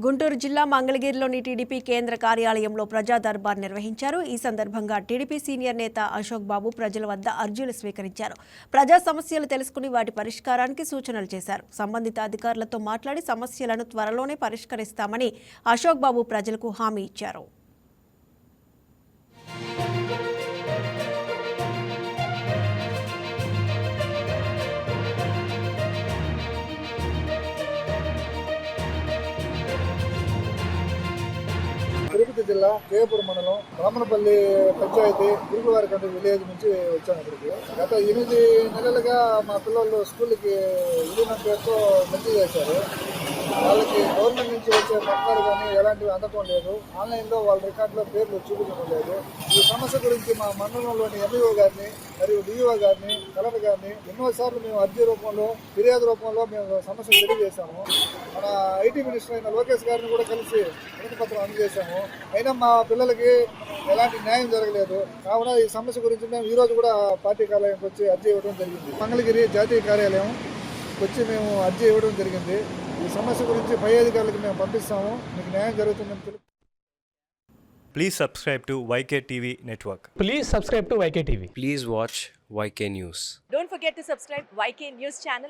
గుంటూరు జిల్లా మంగళగిరిలోని టీడీపీ కేంద్ర కార్యాలయంలో ప్రజా దర్బార్ నిర్వహించారు. ఈ సందర్భంగా టీడీపీ సీనియర్ నేత అశోక్ బాబు ప్రజల వద్ద అర్జీలు స్వీకరించారు. ప్రజా సమస్యలు తెలుసుకుని వాటి పరిష్కారానికి సూచనలు చేశారు. సంబంధిత అధికారులతో మాట్లాడి సమస్యలను త్వరలోనే పరిష్కరిస్తామని అశోక్ బాబు ప్రజలకు హామీ ఇచ్చారు. తిరుపతి జిల్లా కేపురం మండలం రామనపల్లి పంచాయతీ గురుగువారికంట విలేజ్ నుంచి వచ్చాను. ఇక్కడికి గత 8 నెలలుగా మా పిల్లలు స్కూల్కి విలీనం పేరుతో మంచి చేశారు. వాళ్ళకి గవర్నమెంట్ నుంచి వచ్చే పథకాలు కానీ ఎలాంటివి అందటం లేదు. ఆన్లైన్లో వాళ్ళ రికార్డులో పేర్లు చూపించడం లేదు. ఈ సమస్య గురించి మా మండలంలోని ఎంఈఓ గారిని మరియు డిఈఓ గారిని కలెక్టర్ గారిని ఎన్నోసార్లు మేము అర్జీ రూపంలో ఫిర్యాదు రూపంలో మేము సమస్యలు తెలియజేశాము. మన ఐటీ మినిస్టర్ అయిన లోకేష్ గారిని కూడా కలిసి వినతిపత్రం అందజేశాము. అయినా మా పిల్లలకి ఎలాంటి న్యాయం జరగలేదు. కావున ఈ సమస్య గురించి మేము ఈ రోజు కూడా పార్టీ కార్యాలయంకి వచ్చి అర్జీ ఇవ్వడం జరిగింది. మంగళగిరి జాతీయ కార్యాలయం వచ్చి మేము అర్జీ ఇవ్వడం జరిగింది. ఈ సమస్య గురించి పై అధికారులకు మేము పంపిస్తాము. మీకు న్యాయం జరుగుతుందని తెలుసు. Please subscribe to YK TV Network. Please subscribe to YK TV. Please watch YK News. Don't forget to subscribe YK News channel